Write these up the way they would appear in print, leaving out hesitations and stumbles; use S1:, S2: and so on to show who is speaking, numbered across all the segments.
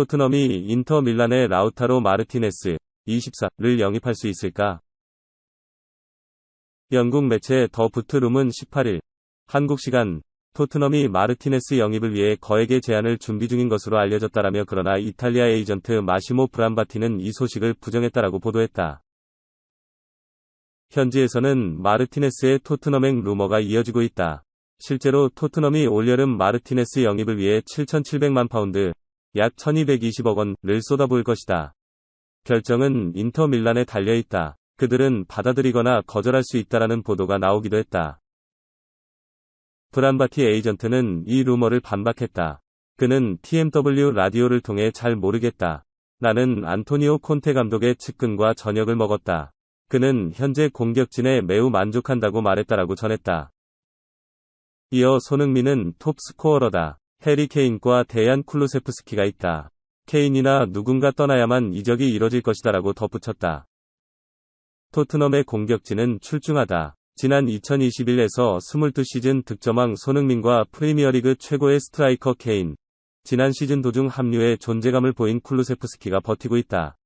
S1: 토트넘이 인터 밀란의 라우타로 마르티네스 24를 영입할 수 있을까? 영국 매체 더 부트룸은 18일 한국 시간 토트넘이 마르티네스 영입을 위해 거액의 제안을 준비 중인 것으로 알려졌다라며, 그러나 이탈리아 에이전트 마시모 브람바티는 이 소식을 부정했다라고 보도했다. 현지에서는 마르티네스의 토트넘행 루머가 이어지고 있다. 실제로 토트넘이 올여름 마르티네스 영입을 위해 7,700만 파운드, 약 1,220억 원을 쏟아부을 것이다. 결정은 인터 밀란에 달려있다. 그들은 받아들이거나 거절할 수 있다라는 보도가 나오기도 했다. 브람바티 에이전트는 이 루머를 반박했다. 그는 TMW 라디오를 통해 잘 모르겠다. 나는 안토니오 콘테 감독의 측근과 저녁을 먹었다. 그는 현재 공격진에 매우 만족한다고 말했다라고 전했다. 이어 손흥민은 톱 스코어러다. 해리 케인과 데얀 쿨루세프스키가 있다. 케인이나 누군가 떠나야만 이적이 이뤄질 것이다라고 덧붙였다. 토트넘의 공격진은 출중하다. 지난 2021에서 22시즌 득점왕 손흥민과 프리미어리그 최고의 스트라이커 케인, 지난 시즌 도중 합류에 존재감을 보인 쿨루세프스키가 버티고 있다.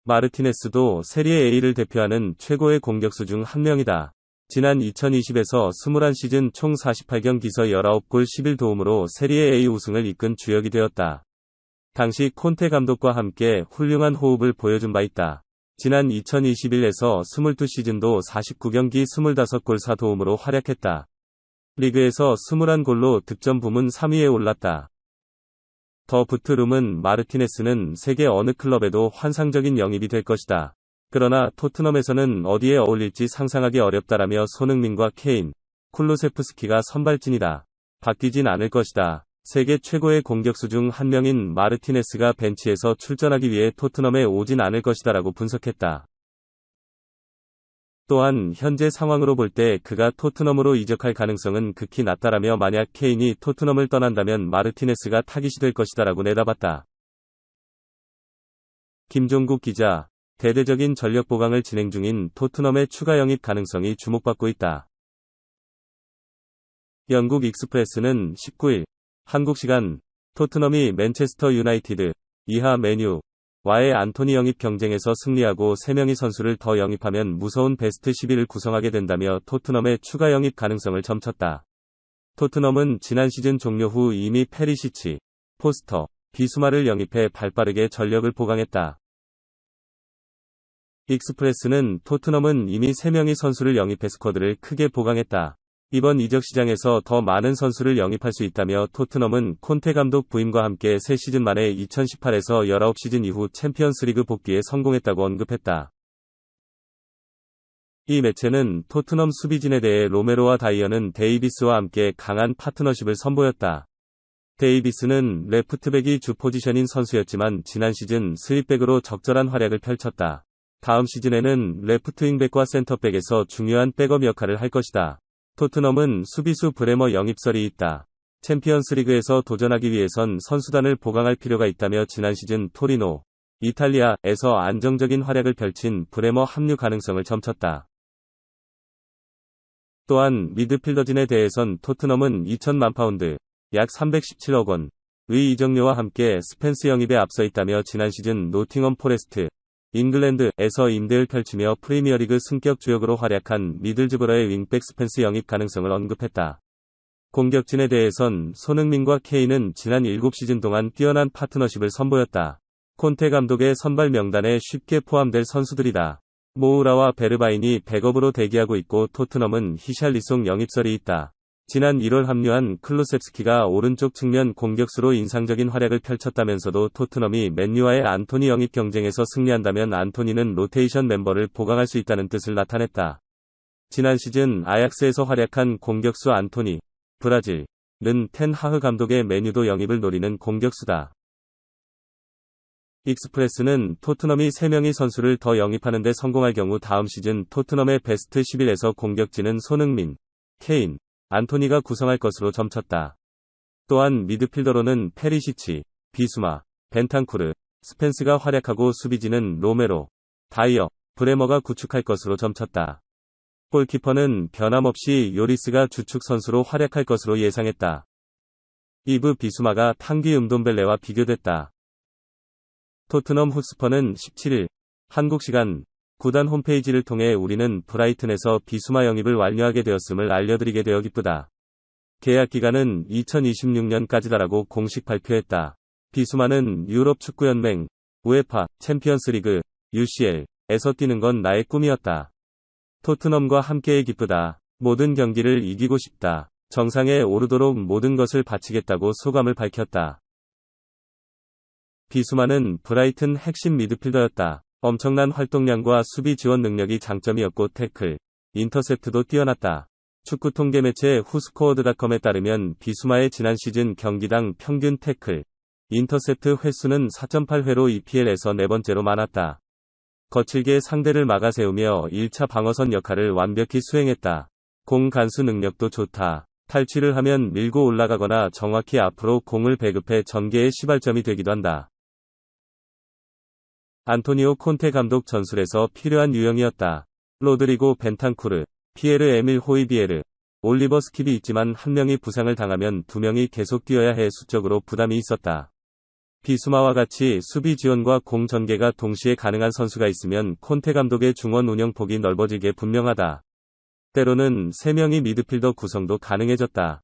S1: 마르티네스도 세리에 A를 대표하는 최고의 공격수 중 한 명이다. 지난 2020에서 21시즌 총 48경기에서 19골 11도움으로 세리에 A 우승을 이끈 주역이 되었다. 당시 콘테 감독과 함께 훌륭한 호흡을 보여준 바 있다. 지난 2021에서 22시즌도 49경기 25골 4도움으로 활약했다. 리그에서 21골로 득점 부문 3위에 올랐다. 더 부트룸은 마르티네스는 세계 어느 클럽에도 환상적인 영입이 될 것이다. 그러나 토트넘에서는 어디에 어울릴지 상상하기 어렵다라며, 손흥민과 케인, 쿨루세프스키가 선발진이다. 바뀌진 않을 것이다. 세계 최고의 공격수 중 한 명인 마르티네스가 벤치에서 출전하기 위해 토트넘에 오진 않을 것이다라고 분석했다. 또한 현재 상황으로 볼 때 그가 토트넘으로 이적할 가능성은 극히 낮다라며, 만약 케인이 토트넘을 떠난다면 마르티네스가 타깃이 될 것이다라고 내다봤다. 김종국 기자, 대대적인 전력 보강을 진행 중인 토트넘의 추가 영입 가능성이 주목받고 있다. 영국 익스프레스는 19일 한국 시간 토트넘이 맨체스터 유나이티드 이하 맨유와의 안토니 영입 경쟁에서 승리하고 3명의 선수를 더 영입하면 무서운 베스트 11을 구성하게 된다며 토트넘의 추가 영입 가능성을 점쳤다. 토트넘은 지난 시즌 종료 후 이미 페리시치, 포스터, 비수마를 영입해 발빠르게 전력을 보강했다. 익스프레스는 토트넘은 이미 3명의 선수를 영입해 스쿼드를 크게 보강했다. 이번 이적 시장에서 더 많은 선수를 영입할 수 있다며, 토트넘은 콘테 감독 부임과 함께 3시즌 만에 2018에서 19시즌 이후 챔피언스리그 복귀에 성공했다고 언급했다. 이 매체는 토트넘 수비진에 대해 로메로와 다이어는 데이비스와 함께 강한 파트너십을 선보였다. 데이비스는 레프트백이 주 포지션인 선수였지만 지난 시즌 스윗백으로 적절한 활약을 펼쳤다. 다음 시즌에는 레프트 윙백과 센터백에서 중요한 백업 역할을 할 것이다. 토트넘은 수비수 브레머 영입설이 있다. 챔피언스리그에서 도전하기 위해선 선수단을 보강할 필요가 있다며, 지난 시즌 토리노, 이탈리아에서 안정적인 활약을 펼친 브레머 합류 가능성을 점쳤다. 또한 미드필더진에 대해선 토트넘은 2천만 파운드, 약 317억 원의 이적료와 함께 스펜스 영입에 앞서 있다며, 지난 시즌 노팅엄 포레스트, 잉글랜드에서 임대를 펼치며 프리미어리그 승격 주역으로 활약한 미들즈브러의 윙백 스펜스 영입 가능성을 언급했다. 공격진에 대해선 손흥민과 케인은 지난 7시즌 동안 뛰어난 파트너십을 선보였다. 콘테 감독의 선발 명단에 쉽게 포함될 선수들이다. 모우라와 베르바인이 백업으로 대기하고 있고, 토트넘은 히샬리송 영입설이 있다. 지난 1월 합류한 클루셉스키가 오른쪽 측면 공격수로 인상적인 활약을 펼쳤다면서도, 토트넘이 맨유와의 안토니 영입 경쟁에서 승리한다면 안토니는 로테이션 멤버를 보강할 수 있다는 뜻을 나타냈다. 지난 시즌 아약스에서 활약한 공격수 안토니, 브라질은 텐 하흐 감독의 맨유도 영입을 노리는 공격수다. 익스프레스는 토트넘이 3명의 선수를 더 영입하는 데 성공할 경우 다음 시즌 토트넘의 베스트 11에서 공격진은 손흥민, 케인, 안토니가 구성할 것으로 점쳤다. 또한 미드필더로는 페리시치, 비수마, 벤탄쿠르, 스펜스가 활약하고, 수비진은 로메로, 다이어, 브레머가 구축할 것으로 점쳤다. 골키퍼는 변함없이 요리스가 주축 선수로 활약할 것으로 예상했다. 이브 비수마가 탕귀 은돔벨레와 비교됐다. 토트넘 헛스퍼는 17일 한국 시간 구단 홈페이지를 통해 우리는 브라이튼에서 비수마 영입을 완료하게 되었음을 알려드리게 되어 기쁘다. 계약 기간은 2026년까지다라고 공식 발표했다. 비수마는 유럽 축구연맹, 우에파, 챔피언스리그, UCL에서 뛰는 건 나의 꿈이었다. 토트넘과 함께해 기쁘다. 모든 경기를 이기고 싶다. 정상에 오르도록 모든 것을 바치겠다고 소감을 밝혔다. 비수마는 브라이튼 핵심 미드필더였다. 엄청난 활동량과 수비 지원 능력이 장점이었고 태클, 인터셉트도 뛰어났다. 축구 통계 매체 후스코어드닷컴에 따르면 비수마의 지난 시즌 경기당 평균 태클, 인터셉트 횟수는 4.8회로 EPL에서 네 번째로 많았다. 거칠게 상대를 막아세우며 1차 방어선 역할을 완벽히 수행했다. 공 간수 능력도 좋다. 탈취를 하면 밀고 올라가거나 정확히 앞으로 공을 배급해 전개의 시발점이 되기도 한다. 안토니오 콘테 감독 전술에서 필요한 유형이었다. 로드리고 벤탄쿠르, 피에르 에밀 호이비에르, 올리버 스킵이 있지만 한 명이 부상을 당하면 두 명이 계속 뛰어야 해 수적으로 부담이 있었다. 비수마와 같이 수비 지원과 공 전개가 동시에 가능한 선수가 있으면 콘테 감독의 중원 운영 폭이 넓어지게 분명하다. 때로는 3명이 미드필더 구성도 가능해졌다.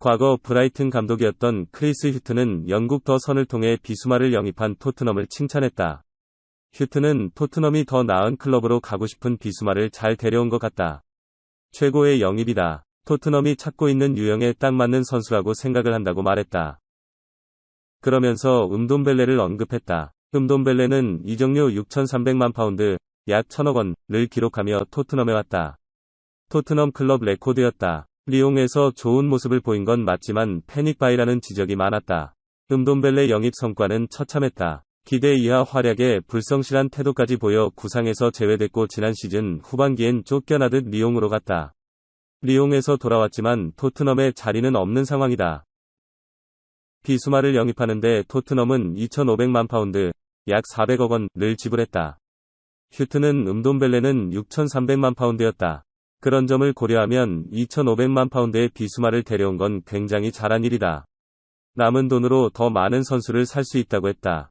S1: 과거 브라이튼 감독이었던 크리스 휴트는 영국 더 선을 통해 비수마를 영입한 토트넘을 칭찬했다. 휴트는 토트넘이 더 나은 클럽으로 가고 싶은 비수마를 잘 데려온 것 같다. 최고의 영입이다. 토트넘이 찾고 있는 유형에 딱 맞는 선수라고 생각을 한다고 말했다. 그러면서 은돔벨레를 언급했다. 은돔벨레는 이적료 6,300만 파운드, 약 1,000억 원을 기록하며 토트넘에 왔다. 토트넘 클럽 레코드였다. 리옹에서 좋은 모습을 보인 건 맞지만 패닉바이라는 지적이 많았다. 은돔벨레 영입 성과는 처참했다. 기대 이하 활약에 불성실한 태도까지 보여 구상에서 제외됐고 지난 시즌 후반기엔 쫓겨나듯 리옹으로 갔다. 리옹에서 돌아왔지만 토트넘에 자리는 없는 상황이다. 비수마를 영입하는데 토트넘은 2,500만 파운드, 약 400억 원을 지불했다. 휴트는 은돔벨레는 6,300만 파운드였다. 그런 점을 고려하면 2,500만 파운드의 비수마를 데려온 건 굉장히 잘한 일이다. 남은 돈으로 더 많은 선수를 살 수 있다고 했다.